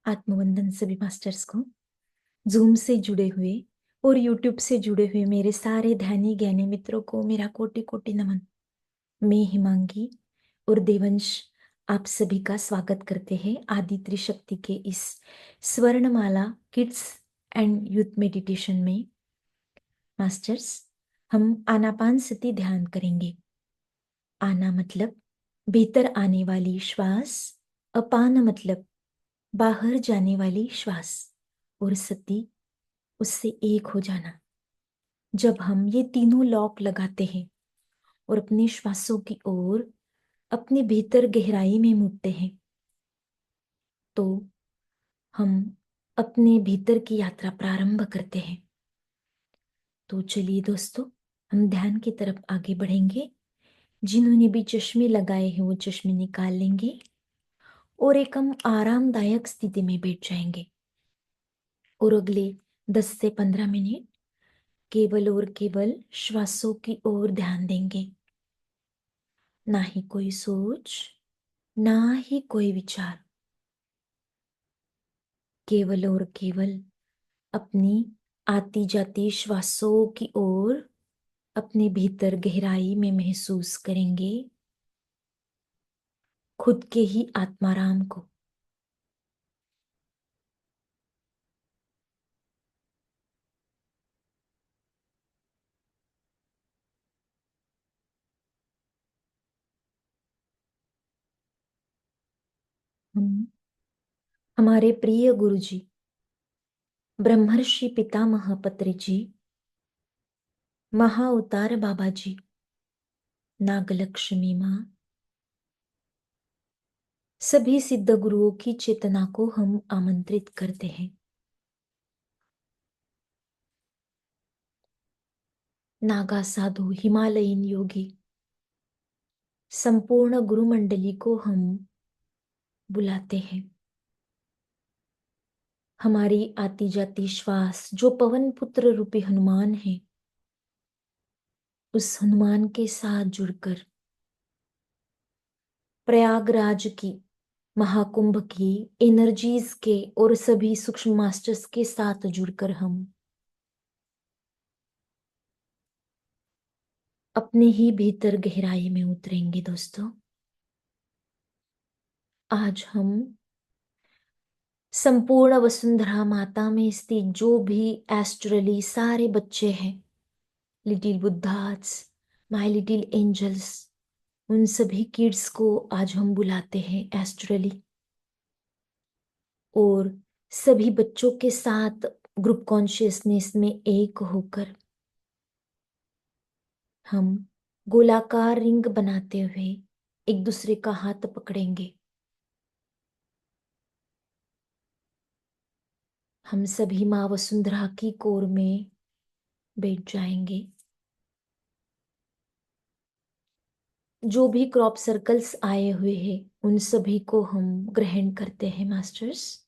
आत्मवंदन सभी मास्टर्स को, जूम से जुड़े हुए और यूट्यूब से जुड़े हुए मेरे सारे ध्यानी ज्ञानी मित्रों को मेरा कोटि कोटि नमन। मैं हिमांगी और देवंश आप सभी का स्वागत करते हैं आदि त्रिशक्ति के इस स्वर्णमाला किड्स एंड यूथ मेडिटेशन में। मास्टर्स, हम आनापान सती ध्यान करेंगे। आना मतलब भीतर आने वाली श्वास, अपान मतलब बाहर जाने वाली श्वास, और सती उससे एक हो जाना। जब हम ये तीनों लॉक लगाते हैं और अपनी श्वासों की ओर अपने भीतर गहराई में मुड़ते हैं तो हम अपने भीतर की यात्रा प्रारंभ करते हैं। तो चलिए दोस्तों, हम ध्यान की तरफ आगे बढ़ेंगे। जिन्होंने भी चश्मे लगाए हैं वो चश्मे निकाल लेंगे और एक हम आरामदायक स्थिति में बैठ जाएंगे और अगले 10 से 15 मिनट केवल और केवल श्वासों की ओर ध्यान देंगे। ना ही कोई सोच, ना ही कोई विचार, केवल और केवल अपनी आती जाती श्वासों की ओर अपने भीतर गहराई में महसूस करेंगे खुद के ही आत्माराम को। हम हमारे प्रिय गुरु जी ब्रह्मर्षि पितामह पत्री जी, महाअवतार बाबा जी, नागलक्ष्मी माँ, सभी सिद्ध गुरुओं की चेतना को हम आमंत्रित करते हैं। नागा साधु, हिमालयन योगी, संपूर्ण गुरु मंडली को हम बुलाते हैं। हमारी आती जाती श्वास जो पवन पुत्र रूपी हनुमान है, उस हनुमान के साथ जुड़कर प्रयागराज की महाकुंभ की एनर्जीज के और सभी सूक्ष्म मास्टर्स के साथ जुड़कर हम अपने ही भीतर गहराई में उतरेंगे। दोस्तों, आज हम संपूर्ण वसुंधरा माता में स्थित जो भी एस्ट्रली सारे बच्चे हैं, little Buddhas, my little angels, उन सभी किड्स को आज हम बुलाते हैं एस्ट्रली, और सभी बच्चों के साथ ग्रुप कॉन्शियसनेस में एक होकर हम गोलाकार रिंग बनाते हुए एक दूसरे का हाथ पकड़ेंगे। हम सभी माँ वसुंधरा की कोर में बैठ जाएंगे। जो भी क्रॉप सर्कल्स आए हुए हैं उन सभी को हम ग्रहण करते हैं। मास्टर्स,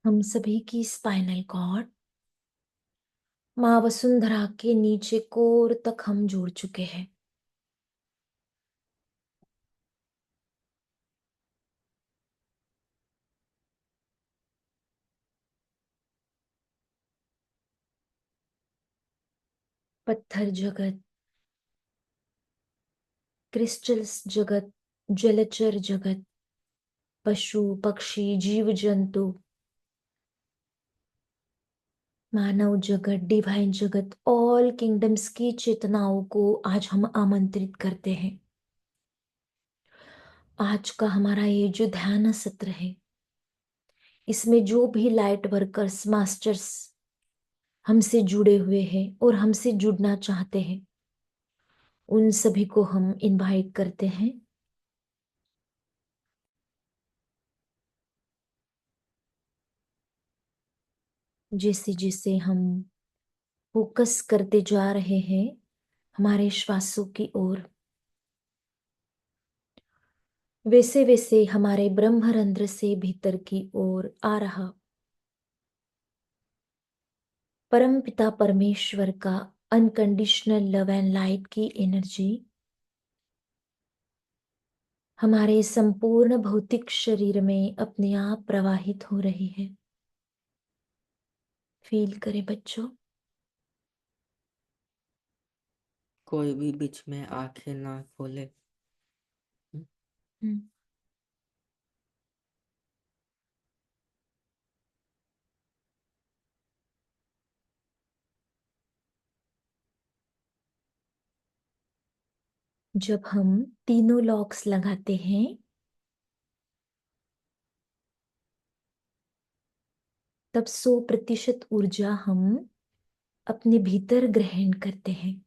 हम सभी की स्पाइनल कॉर्ड माँ वसुंधरा के नीचे कोर तक हम जोड़ चुके हैं। पत्थर जगत, क्रिस्टल्स जगत, जलचर जगत, पशु पक्षी जीव जंतु, मानव जगत, डिवाइन जगत, ऑल किंगडम्स की चेतनाओं को आज हम आमंत्रित करते हैं। आज का हमारा ये जो ध्यान सत्र है, इसमें जो भी लाइट वर्कर्स मास्टर्स हमसे जुड़े हुए हैं और हमसे जुड़ना चाहते हैं, उन सभी को हम इनवाइट करते हैं। जैसे जैसे हम फोकस करते जा रहे हैं हमारे श्वासों की ओर, वैसे वैसे हमारे ब्रह्मरंध्र से भीतर की ओर आ रहा परमपिता परमेश्वर का अनकंडीशनल लव एंड लाइट की एनर्जी हमारे संपूर्ण भौतिक शरीर में अपने आप प्रवाहित हो रही है। फील करें बच्चों। कोई भी बीच में आंखें ना खोले। हम्म। जब हम तीनों लॉक्स लगाते हैं तब 100% ऊर्जा हम अपने भीतर ग्रहण करते हैं।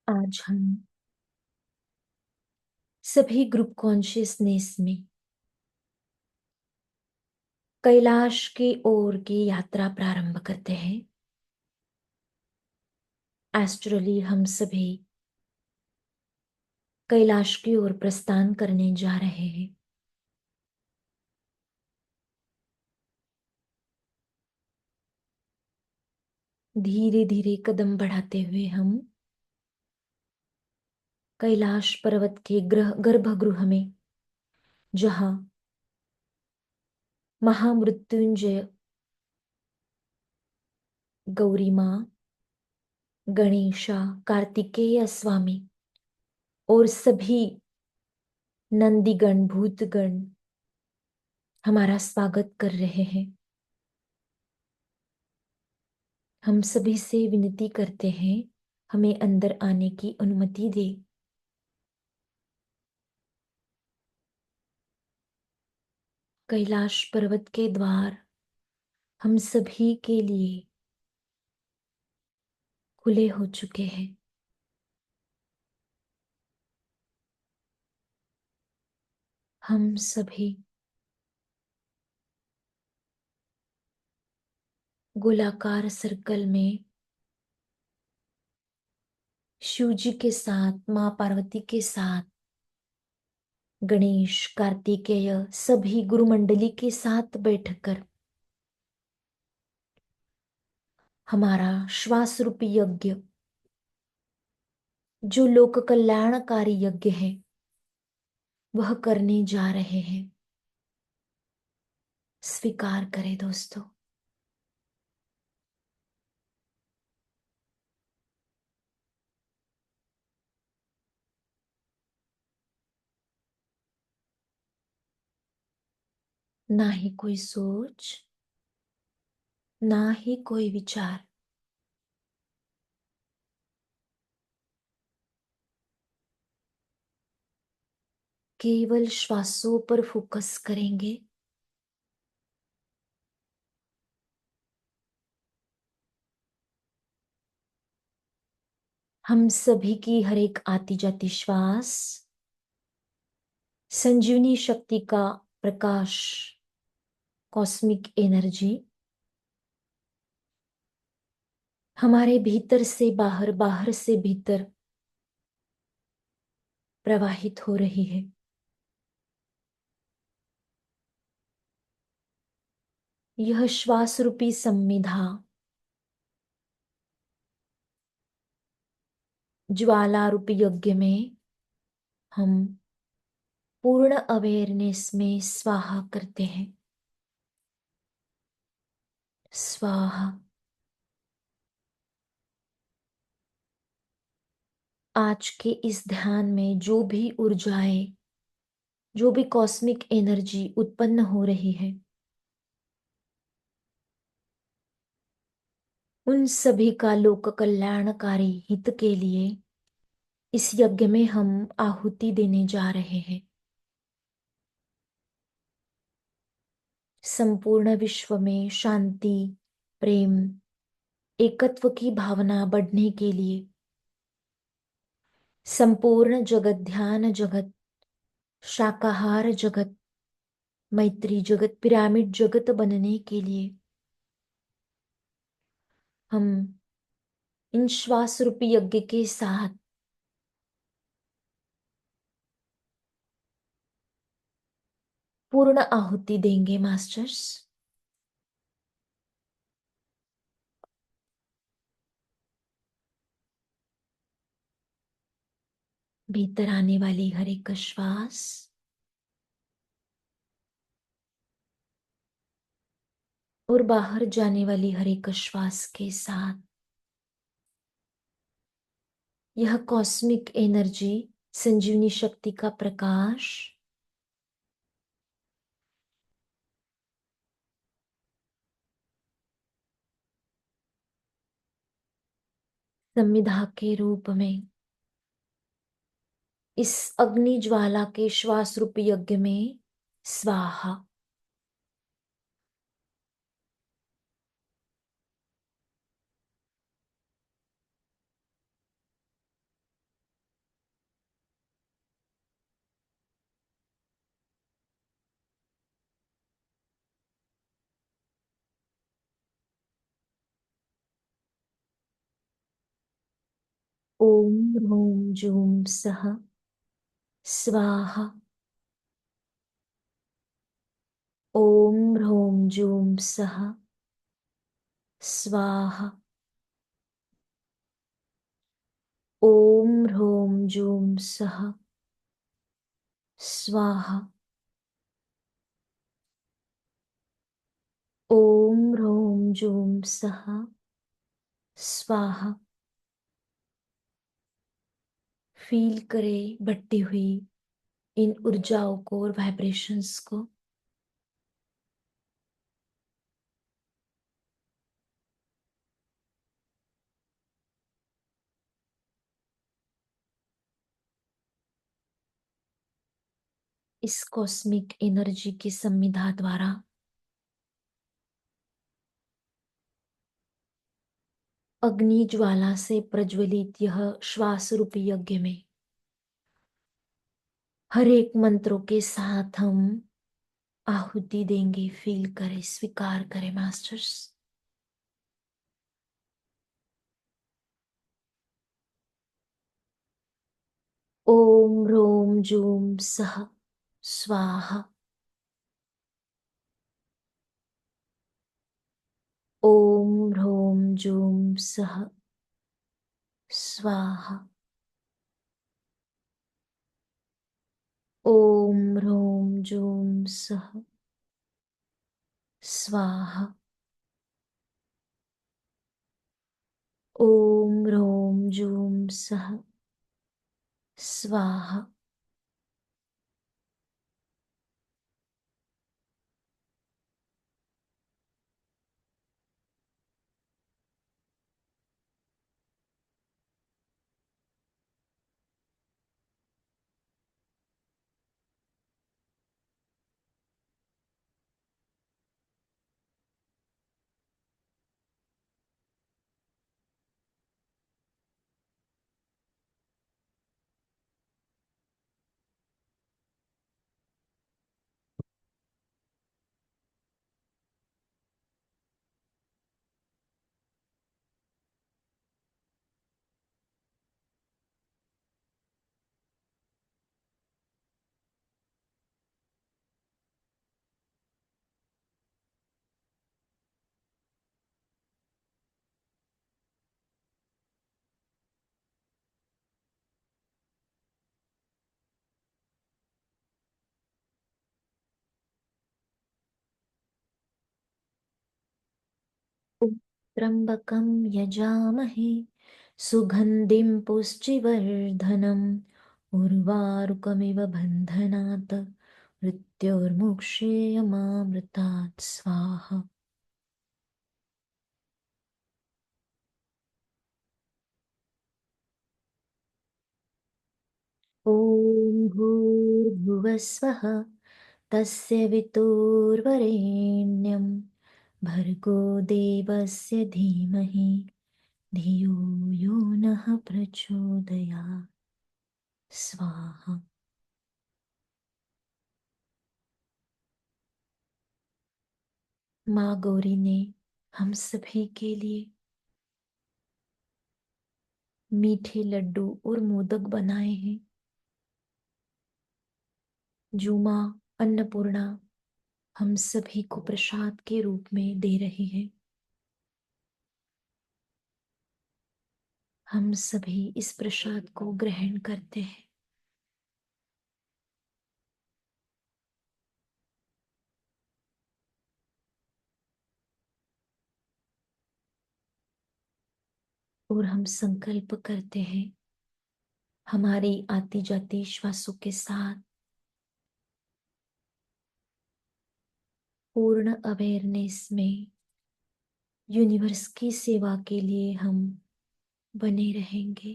आज हम सभी ग्रुप कॉन्शियसनेस में कैलाश की ओर की यात्रा प्रारंभ करते हैं। एस्ट्रली हम सभी कैलाश की ओर प्रस्थान करने जा रहे हैं। धीरे धीरे कदम बढ़ाते हुए हम कैलाश पर्वत के गर्भगृह में, जहां महामृत्युंजय, गौरी माँ, गणेशा, कार्तिकेय स्वामी और सभी नंदीगण भूतगण हमारा स्वागत कर रहे हैं। हम सभी से विनती करते हैं, हमें अंदर आने की अनुमति दे। कैलाश पर्वत के द्वार हम सभी के लिए खुले हो चुके हैं। हम सभी गोलाकार सर्कल में शिव जी के साथ, माँ पार्वती के साथ, गणेश, कार्तिकेय, सभी गुरु मंडली के साथ बैठकर हमारा श्वास रूपी यज्ञ, जो लोक कल्याणकारी यज्ञ है, वह करने जा रहे हैं। स्वीकार करें दोस्तों। ना ही कोई सोच, ना ही कोई विचार, केवल श्वासों पर फोकस करेंगे। हम सभी की हर एक आती जाती श्वास संजीवनी शक्ति का प्रकाश, कॉस्मिक एनर्जी हमारे भीतर से बाहर, बाहर से भीतर प्रवाहित हो रही है। यह श्वास रूपी संविधा ज्वाला रूपी यज्ञ में हम पूर्ण अवेयरनेस में स्वाहा करते हैं। स्वाहा। आज के इस ध्यान में जो भी ऊर्जाएं, जो भी कॉस्मिक एनर्जी उत्पन्न हो रही है, उन सभी का लोक कल्याणकारी हित के लिए इस यज्ञ में हम आहुति देने जा रहे हैं। संपूर्ण विश्व में शांति, प्रेम, एकत्व की भावना बढ़ने के लिए, संपूर्ण जगत, ध्यान जगत, शाकाहार जगत, मैत्री जगत, पिरामिड जगत बनने के लिए हम इन श्वास रूपी यज्ञ के साथ पूर्ण आहुति देंगे मास्टर्स। भीतर आने वाली हर एक श्वास और बाहर जाने वाली हर एक श्वास के साथ यह कॉस्मिक एनर्जी, संजीवनी शक्ति का प्रकाश संविधा के रूप में इस अग्नि ज्वाला के श्वास रूपी यज्ञ में स्वाहा। ओम ह्रूम जूम सह स्वाहा। ओम ह्रूम जूम सह स्वाहा। ओम ह्रूम जूम सह स्वाहा। ओम ह्रूम जूम सह स्वाहा। फील करें बढ़ती हुई इन ऊर्जाओं को और वाइब्रेशंस को। इस कॉस्मिक एनर्जी की संविधा द्वारा अग्नि ज्वाला से प्रज्वलित यह श्वास रूपी यज्ञ में हर एक मंत्रों के साथ हम आहुति देंगे। फील करें, स्वीकार करें मास्टर्स। ओम ह्रूम जूम सह स्वाहा। ओम ह्रूम जूम सह स्वाहा। ओम ह्रूम जूम सह स्वाहा। ओम ह्रूम जूम सह स्वाहा। त्र्यंबकं यजामहे सुगंधिं पुष्टिवर्धनम् उर्वारुकमिव बन्धनात् मृत्योर्मुक्षेयमामृतात् स्वाहा। ॐ भूर्भुवस्वः तस्य वितुर्वरेण्यं भर्गो देवस्य धीमहि धियो यो नः प्रचोदयात् स्वाहा। माँ गौरी ने हम सभी के लिए मीठे लड्डू और मोदक बनाए हैं, जो माँ अन्नपूर्णा हम सभी को प्रसाद के रूप में दे रही है। हम सभी इस प्रसाद को ग्रहण करते हैं और हम संकल्प करते हैं हमारी आती जाती श्वासों के साथ पूर्ण अवेयरनेस में यूनिवर्स की सेवा के लिए हम बने रहेंगे।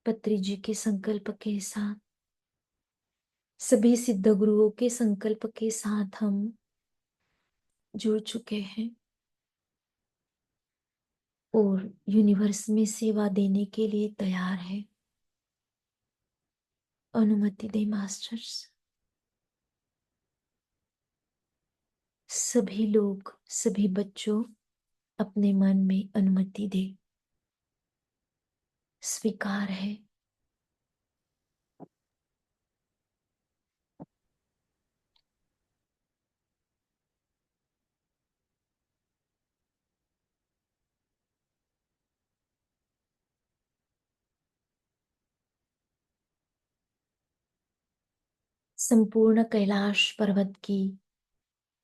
पत्री जी के संकल्प के साथ, सभी सिद्ध गुरुओं के संकल्प के साथ हम जुड़ चुके हैं और यूनिवर्स में सेवा देने के लिए तैयार है। अनुमति दे मास्टर्स। सभी लोग, सभी बच्चों अपने मन में अनुमति दे। स्वीकार है। संपूर्ण कैलाश पर्वत की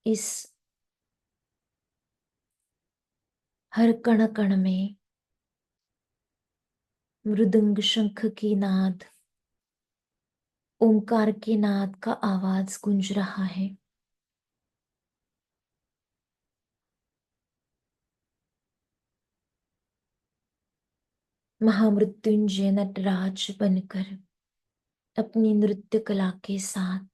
इस हर कण कण में मृदंग शंख की नाद, ओंकार के नाद का आवाज गूंज रहा है। महामृत्युंजय नटराज बनकर अपनी नृत्य कला के साथ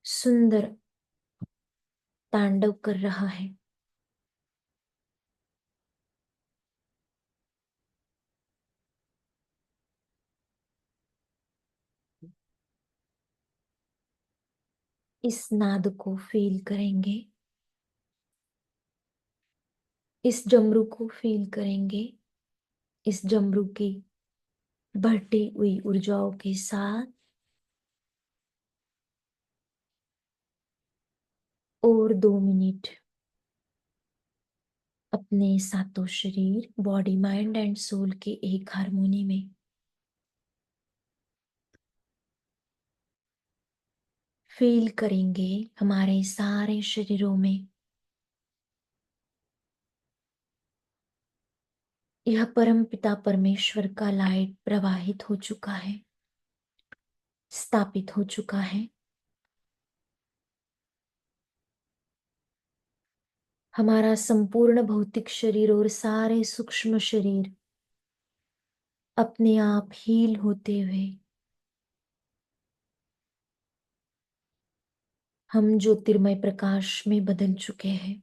सुंदर तांडव कर रहा है। इस नाद को फील करेंगे, इस डमरू को फील करेंगे, इस डमरू की बढ़ती हुई ऊर्जाओं के साथ। और 2 मिनट अपने सातों शरीर, बॉडी, माइंड एंड सोल के एक हारमोनी में फील करेंगे हमारे सारे शरीरों में यह परम पिता परमेश्वर का लाइट प्रवाहित हो चुका है, स्थापित हो चुका है। हमारा संपूर्ण भौतिक शरीर और सारे सूक्ष्म शरीर अपने आप हील होते हुए हम ज्योतिर्मय प्रकाश में बदल चुके हैं।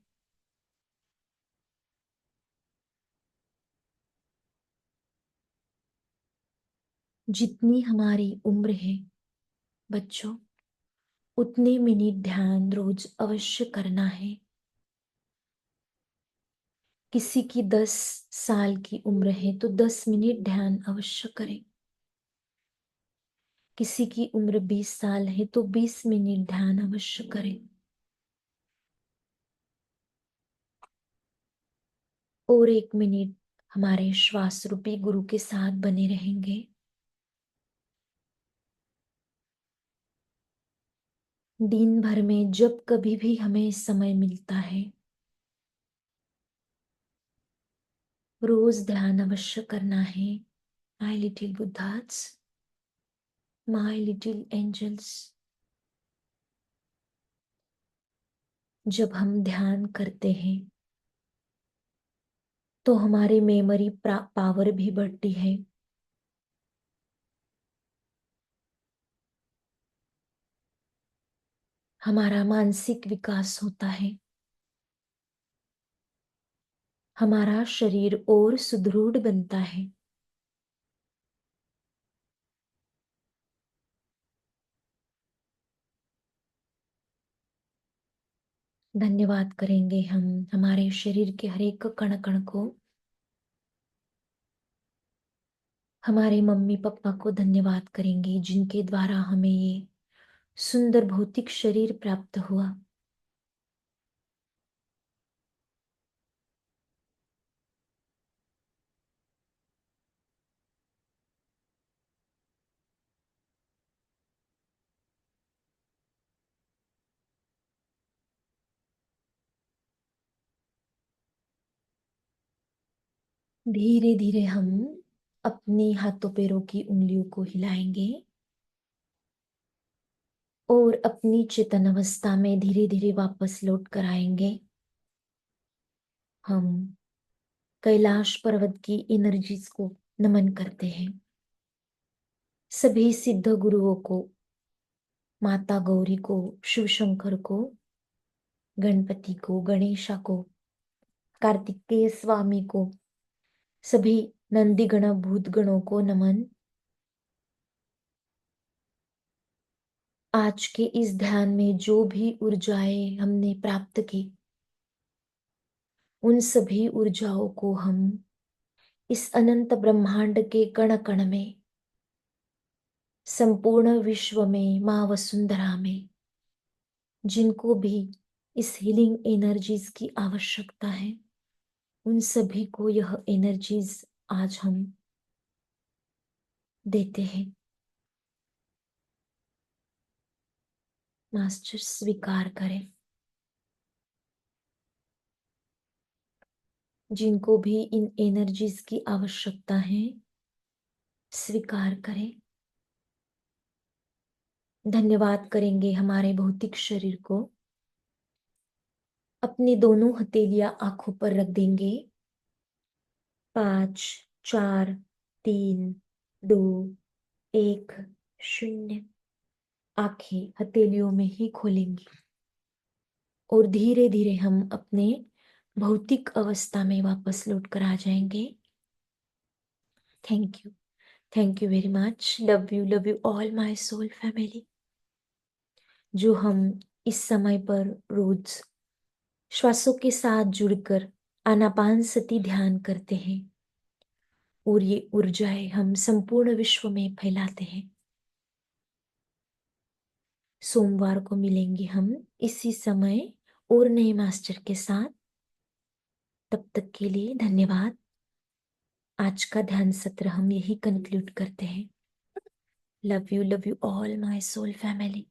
जितनी हमारी उम्र है बच्चों, उतने मिनट ध्यान रोज अवश्य करना है। किसी की 10 साल की उम्र है तो 10 मिनट ध्यान अवश्य करें। किसी की उम्र 20 साल है तो 20 मिनट ध्यान अवश्य करें। और 1 मिनट हमारे श्वास रूपी गुरु के साथ बने रहेंगे। दिन भर में जब कभी भी हमें समय मिलता है, रोज ध्यान अवश्य करना है। My little Buddhas, my little angels, जब हम ध्यान करते हैं तो हमारी मेमोरी पावर भी बढ़ती है। हमारा मानसिक विकास होता है। हमारा शरीर और सुदृढ़ बनता है। धन्यवाद करेंगे हम हमारे शरीर के हर एक कण कण को। हमारे मम्मी पापा को धन्यवाद करेंगे जिनके द्वारा हमें ये सुंदर भौतिक शरीर प्राप्त हुआ। धीरे धीरे हम अपने हाथों पैरों की उंगलियों को हिलाएंगे और अपनी चेतन अवस्था में धीरे धीरे वापस लौट कर आएंगे। हम कैलाश पर्वत की एनर्जीज को नमन करते हैं। सभी सिद्ध गुरुओं को, माता गौरी को, शिव शंकर को, गणपति को, गणेशा को, कार्तिकेय स्वामी को, सभी नंदी गण भूत गणों को नमन। आज के इस ध्यान में जो भी ऊर्जाएं हमने प्राप्त की, उन सभी ऊर्जाओं को हम इस अनंत ब्रह्मांड के कण कण में, संपूर्ण विश्व में, मां वसुंधरा में, जिनको भी इस हीलिंग एनर्जीज की आवश्यकता है, उन सभी को यह एनर्जीज आज हम देते हैं। मास्टर स्वीकार करें। जिनको भी इन एनर्जीज की आवश्यकता है, स्वीकार करें। धन्यवाद करेंगे हमारे भौतिक शरीर को। अपनी दोनों हथेलियां आंखों पर रख देंगे। 5, 4, 3, 2, 1, 0। आंखें हथेलियों में ही खोलेंगी और धीरे धीरे हम अपने भौतिक अवस्था में वापस लौट कर आ जाएंगे। Thank you, thank you very much. Love you all my soul family. जो हम इस समय पर रोज श्वासों के साथ जुड़कर आनापान सती ध्यान करते हैं और ये ऊर्जाएं हम संपूर्ण विश्व में फैलाते हैं। सोमवार को मिलेंगे हम इसी समय और नए मास्टर के साथ। तब तक के लिए धन्यवाद। आज का ध्यान सत्र हम यही कंक्लूड करते हैं। Love you all my soul family.